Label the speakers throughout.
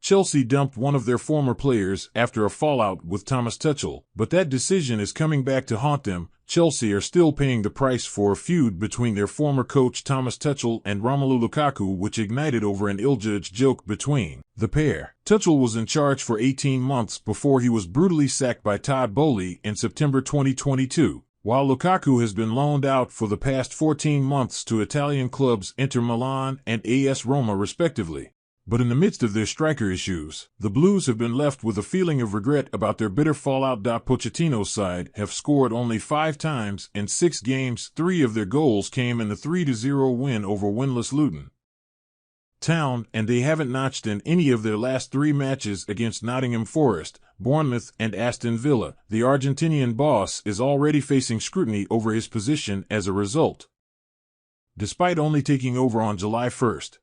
Speaker 1: Chelsea dumped one of their former players after a fallout with Thomas Tuchel, but that decision is coming back to haunt them. Chelsea are still paying the price for a feud between their former coach Thomas Tuchel and Romelu Lukaku, which ignited over an ill-judged joke between the pair. Tuchel was in charge for 18 months before he was brutally sacked by Todd Boehly in September 2022, while Lukaku has been loaned out for the past 14 months to Italian clubs Inter Milan and AS Roma respectively. But in the midst of their striker issues, the Blues have been left with a feeling of regret about their bitter fallout. Pochettino's side have scored only 5 times in 6 games. 3 of their goals came in the 3-0 win over winless Luton Town, and they haven't notched in any of their last 3 matches against Nottingham Forest, Bournemouth, and Aston Villa. The Argentinian boss is already facing scrutiny over his position as a result, despite only taking over on July 1st.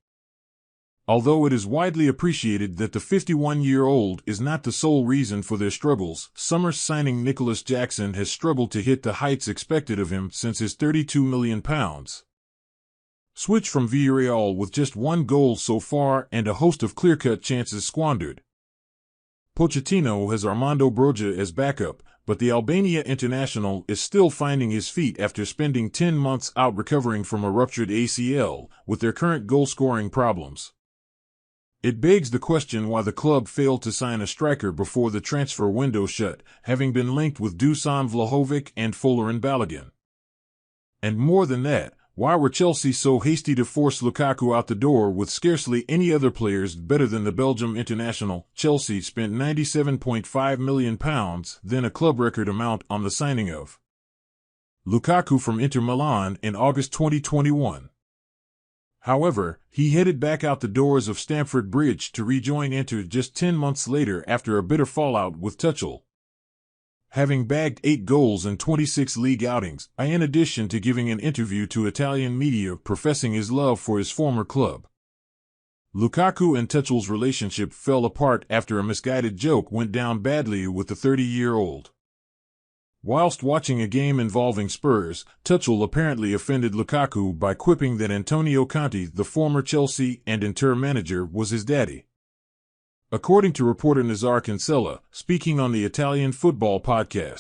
Speaker 1: Although it is widely appreciated that the 51-year-old is not the sole reason for their struggles, summer's signing Nicholas Jackson has struggled to hit the heights expected of him since his £32 million switch from Villarreal, with just 1 goal so far and a host of clear-cut chances squandered. Pochettino has Armando Broja as backup, but the Albania international is still finding his feet after spending 10 months out recovering from a ruptured ACL, with their current goal-scoring problems. It begs the question why the club failed to sign a striker before the transfer window shut, having been linked with Dusan Vlahovic and Folarin Balogun. And more than that, why were Chelsea so hasty to force Lukaku out the door with scarcely any other players better than the Belgium international? Chelsea spent £97.5 million, then a club record amount, on the signing of Lukaku from Inter Milan in August 2021. However, he headed back out the doors of Stamford Bridge to rejoin Inter just 10 months later after a bitter fallout with Tuchel, having bagged 8 goals in 26 league outings, in addition to giving an interview to Italian media professing his love for his former club. Lukaku and Tuchel's relationship fell apart after a misguided joke went down badly with the 30-year-old. Whilst watching a game involving Spurs, Tuchel apparently offended Lukaku by quipping that Antonio Conte, the former Chelsea and Inter manager, was his daddy. According to reporter Nazar Kinsella, speaking on the Italian Football Podcast.